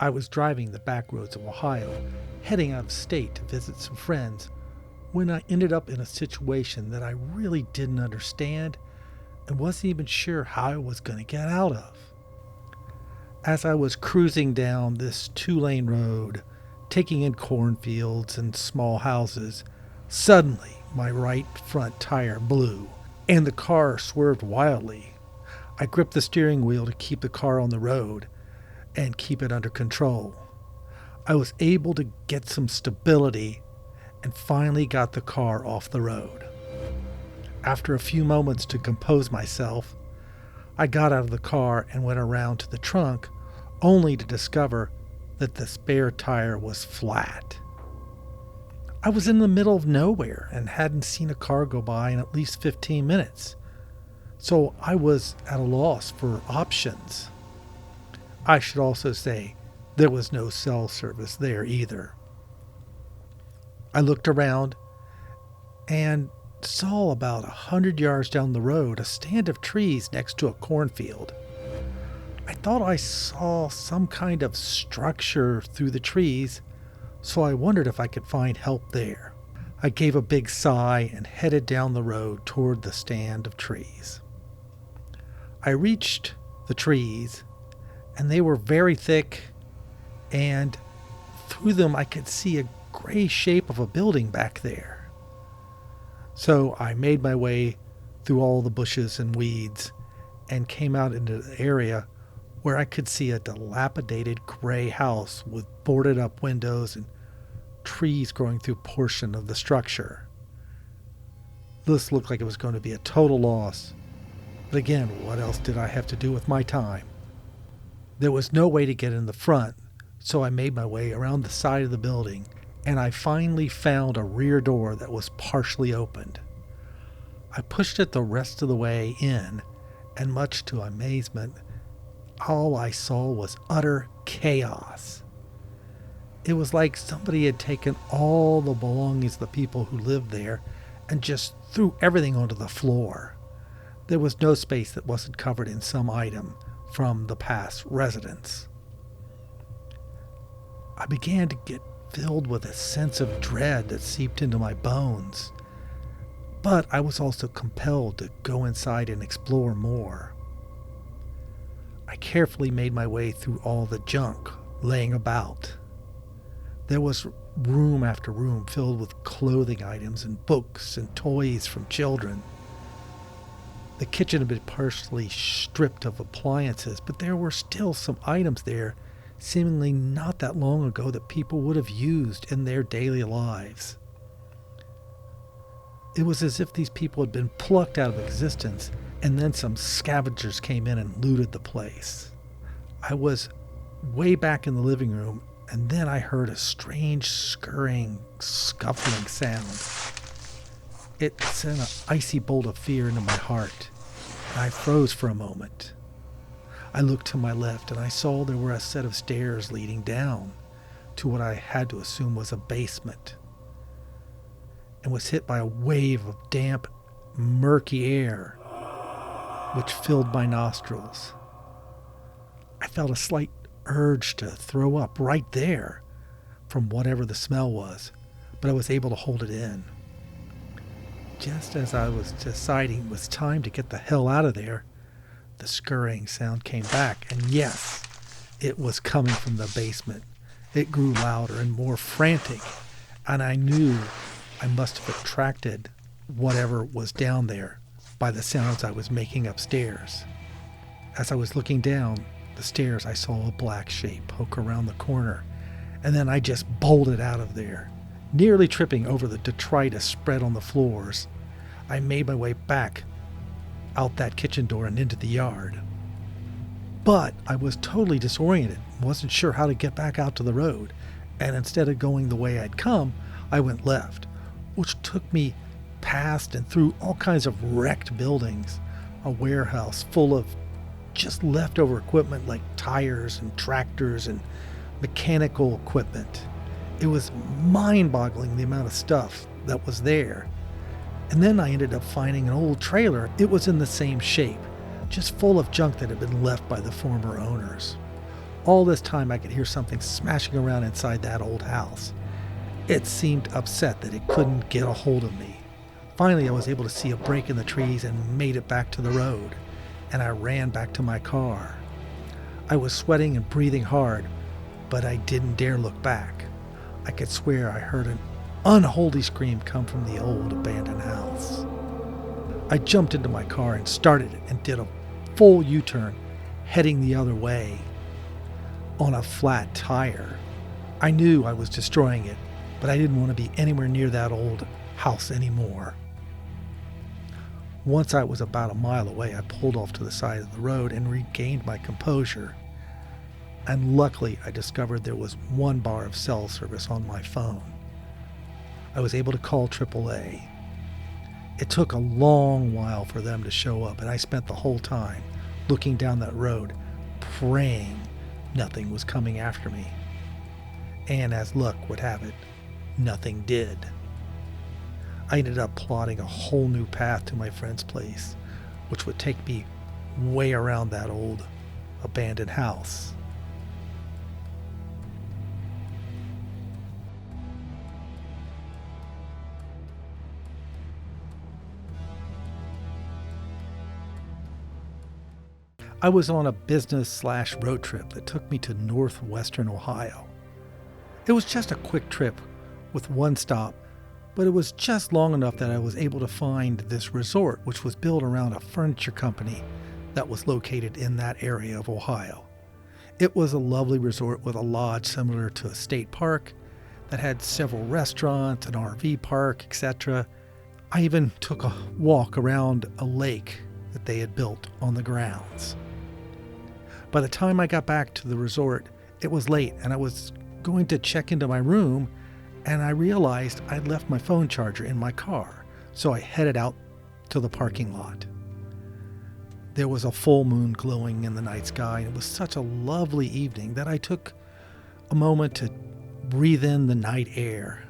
I was driving the back roads of Ohio, heading out of state to visit some friends, when I ended up in a situation that I really didn't understand and wasn't even sure how I was going to get out of. As I was cruising down this 2-lane road, taking in cornfields and small houses, suddenly my right front tire blew and the car swerved wildly. I gripped the steering wheel to keep the car on the road and keep it under control. I was able to get some stability and finally got the car off the road. After a few moments to compose myself, I got out of the car and went around to the trunk, only to discover that the spare tire was flat. I was in the middle of nowhere and hadn't seen a car go by in at least 15 minutes, so I was at a loss for options. I should also say there was no cell service there either. I looked around and saw about 100 yards down the road a stand of trees next to a cornfield. I thought I saw some kind of structure through the trees, so I wondered if I could find help there. I gave a big sigh and headed down the road toward the stand of trees. I reached the trees, and they were very thick, and through them I could see a gray shape of a building back there. So I made my way through all the bushes and weeds and came out into the area where I could see a dilapidated gray house with boarded up windows and trees growing through a portion of the structure. This looked like it was going to be a total loss. But again, what else did I have to do with my time? There was no way to get in the front, so I made my way around the side of the building, and I finally found a rear door that was partially opened. I pushed it the rest of the way in, and much to my amazement, all I saw was utter chaos. It was like somebody had taken all the belongings of the people who lived there and just threw everything onto the floor. There was no space that wasn't covered in some item from the past residents. I began to get filled with a sense of dread that seeped into my bones, but I was also compelled to go inside and explore more. I carefully made my way through all the junk laying about. There was room after room filled with clothing items and books and toys from children. The kitchen had been partially stripped of appliances, but there were still some items there seemingly not that long ago that people would have used in their daily lives. It was as if these people had been plucked out of existence and then some scavengers came in and looted the place. I was way back in the living room, and then I heard a strange scurrying, scuffling sound. It sent an icy bolt of fear into my heart, and I froze for a moment. I looked to my left and I saw there were a set of stairs leading down to what I had to assume was a basement, and was hit by a wave of damp, murky air which filled my nostrils. I felt a slight urge to throw up right there from whatever the smell was, but I was able to hold it in. Just as I was deciding it was time to get the hell out of there, the scurrying sound came back, and yes, it was coming from the basement. It grew louder and more frantic, and I knew I must have attracted whatever was down there by the sounds I was making upstairs. As I was looking down the stairs, I saw a black shape poke around the corner, and then I just bolted out of there, nearly tripping over the detritus spread on the floors. I made my way back out that kitchen door and into the yard. But I was totally disoriented, wasn't sure how to get back out to the road, and instead of going the way I'd come, I went left, which took me past and through all kinds of wrecked buildings, a warehouse full of just leftover equipment like tires and tractors and mechanical equipment. It was mind-boggling the amount of stuff that was there. And then I ended up finding an old trailer. It was in the same shape, just full of junk that had been left by the former owners. All this time I could hear something smashing around inside that old house. It seemed upset that it couldn't get a hold of me. Finally, I was able to see a break in the trees and made it back to the road, and I ran back to my car. I was sweating and breathing hard, but I didn't dare look back. I could swear I heard an unholy scream come from the old abandoned house. I jumped into my car and started it and did a full U-turn, heading the other way on a flat tire. I knew I was destroying it, but I didn't want to be anywhere near that old house anymore. Once I was about a mile away, I pulled off to the side of the road and regained my composure. And luckily, I discovered there was one bar of cell service on my phone. I was able to call AAA. It took a long while for them to show up, and I spent the whole time looking down that road, praying nothing was coming after me. And as luck would have it, nothing did. I ended up plotting a whole new path to my friend's place, which would take me way around that old abandoned house. I was on a business/road trip that took me to northwestern Ohio. It was just a quick trip with one stop, but it was just long enough that I was able to find this resort, which was built around a furniture company that was located in that area of Ohio. It was a lovely resort with a lodge similar to a state park that had several restaurants, an RV park, etc. I even took a walk around a lake that they had built on the grounds. By the time I got back to the resort, it was late and I was going to check into my room, and I realized I'd left my phone charger in my car, so I headed out to the parking lot. There was a full moon glowing in the night sky, and it was such a lovely evening that I took a moment to breathe in the night air.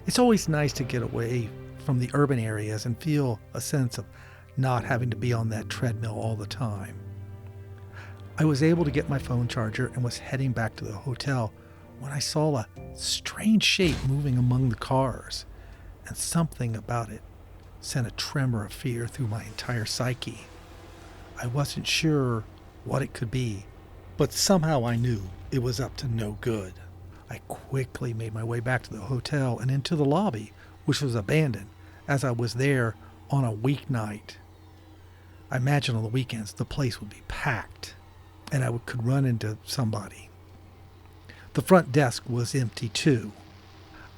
It's always nice to get away from the urban areas and feel a sense of not having to be on that treadmill all the time. I was able to get my phone charger and was heading back to the hotel when I saw a strange shape moving among the cars, and something about it sent a tremor of fear through my entire psyche. I wasn't sure what it could be, but somehow I knew it was up to no good. I quickly made my way back to the hotel and into the lobby, which was abandoned, as I was there on a weeknight. I imagine on the weekends the place would be packed, and I could run into somebody. The front desk was empty too.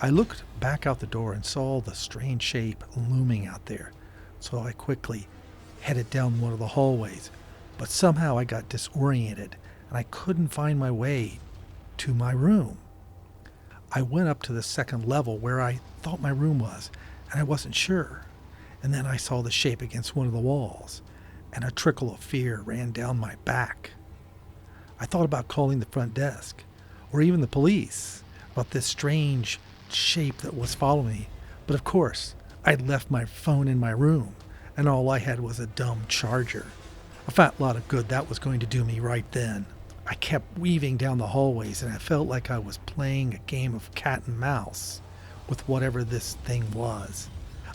I looked back out the door and saw the strange shape looming out there, so I quickly headed down one of the hallways, but somehow I got disoriented and I couldn't find my way to my room. I went up to the second level where I thought my room was, and I wasn't sure. And then I saw the shape against one of the walls, and a trickle of fear ran down my back. I thought about calling the front desk, or even the police, about this strange shape that was following me. But of course, I'd left my phone in my room, and all I had was a dumb charger. A fat lot of good that was going to do me right then. I kept weaving down the hallways, and I felt like I was playing a game of cat and mouse with whatever this thing was.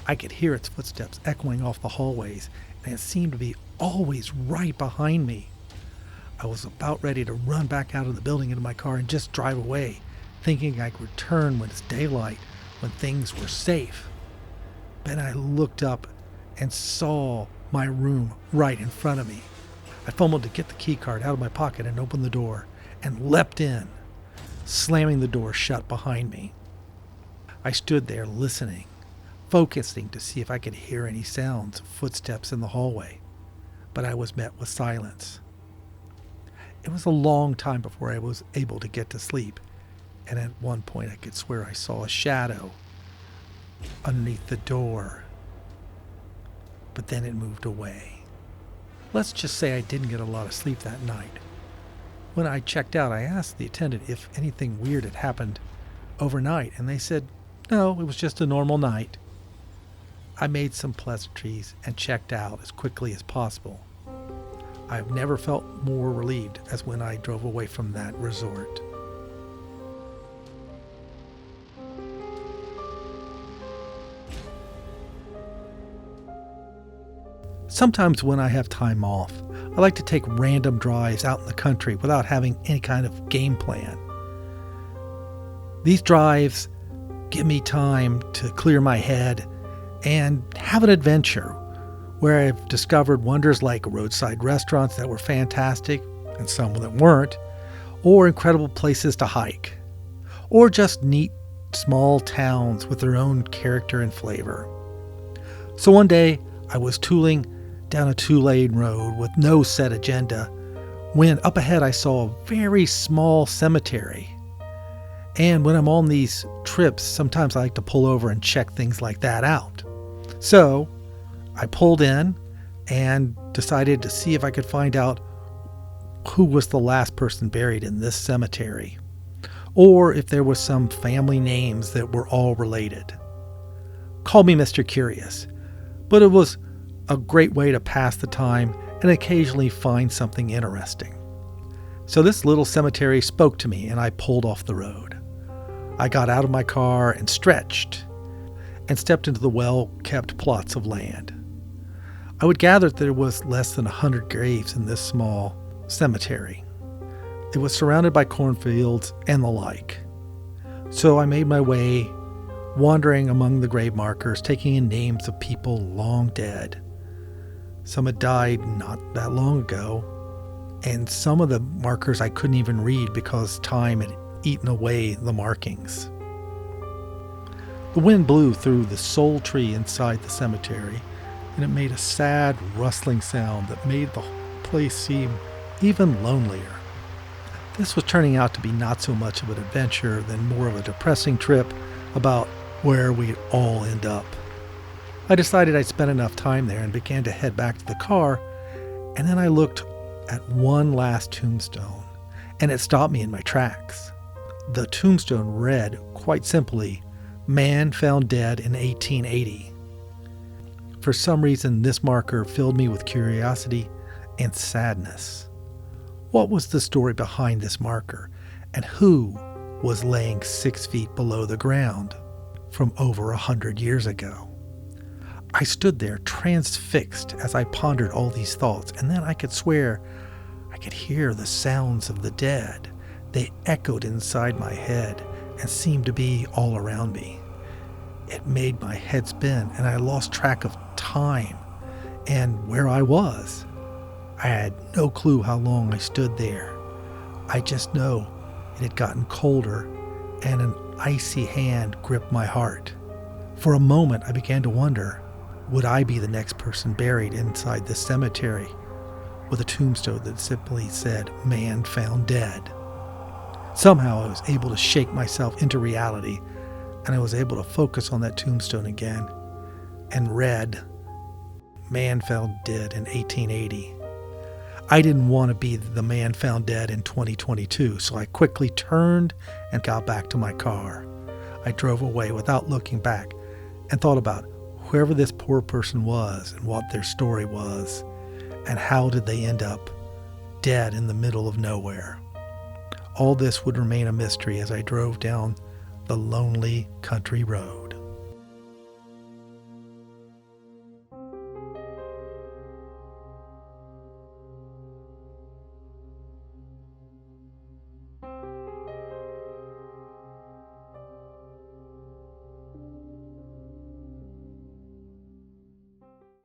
I could hear its footsteps echoing off the hallways, and it seemed to be always right behind me. I was about ready to run back out of the building into my car and just drive away, thinking I could return when it's daylight, when things were safe. Then I looked up and saw my room right in front of me. I fumbled to get the key card out of my pocket and opened the door and leapt in, slamming the door shut behind me. I stood there listening, focusing to see if I could hear any sounds of footsteps in the hallway, but I was met with silence. It was a long time before I was able to get to sleep, and at one point I could swear I saw a shadow underneath the door, but then it moved away. Let's just say I didn't get a lot of sleep that night. When I checked out, I asked the attendant if anything weird had happened overnight, and they said, no, it was just a normal night. I made some pleasantries and checked out as quickly as possible. I've never felt more relieved as when I drove away from that resort. Sometimes when I have time off, I like to take random drives out in the country without having any kind of game plan. These drives give me time to clear my head and have an adventure where I've discovered wonders like roadside restaurants that were fantastic and some that weren't, or incredible places to hike, or just neat small towns with their own character and flavor. So one day I was tooling down a 2-lane road with no set agenda when up ahead I saw a very small cemetery. And when I'm on these trips, sometimes I like to pull over and check things like that out. So I pulled in and decided to see if I could find out who was the last person buried in this cemetery, or if there was some family names that were all related. Call me Mr. Curious, but it was a great way to pass the time and occasionally find something interesting. So this little cemetery spoke to me and I pulled off the road. I got out of my car and stretched and stepped into the well-kept plots of land. I would gather that there was less than 100 graves in this small cemetery. It was surrounded by cornfields and the like. So I made my way, wandering among the grave markers, taking in names of people long dead. Some had died not that long ago, and some of the markers I couldn't even read because time had eaten away the markings. The wind blew through the sole tree inside the cemetery, and it made a sad, rustling sound that made the place seem even lonelier. This was turning out to be not so much of an adventure than more of a depressing trip about where we'd all end up. I decided I'd spent enough time there and began to head back to the car, and then I looked at one last tombstone, and it stopped me in my tracks. The tombstone read, quite simply, "Man found dead in 1880. For some reason, this marker filled me with curiosity and sadness. What was the story behind this marker, and who was laying 6 feet below the ground from over 100 years ago? I stood there transfixed as I pondered all these thoughts, and then I could swear I could hear the sounds of the dead. They echoed inside my head and seemed to be all around me. It made my head spin, and I lost track of time and where I was. I had no clue how long I stood there. I just know it had gotten colder, and an icy hand gripped my heart. For a moment, I began to wonder, would I be the next person buried inside this cemetery with a tombstone that simply said, "Man found dead"? Somehow I was able to shake myself into reality, and I was able to focus on that tombstone again and read, "Man found dead in 1880. I didn't want to be the man found dead in 2022, so I quickly turned and got back to my car. I drove away without looking back and thought about whoever this poor person was and what their story was, and how did they end up dead in the middle of nowhere. All this would remain a mystery as I drove down the lonely country road.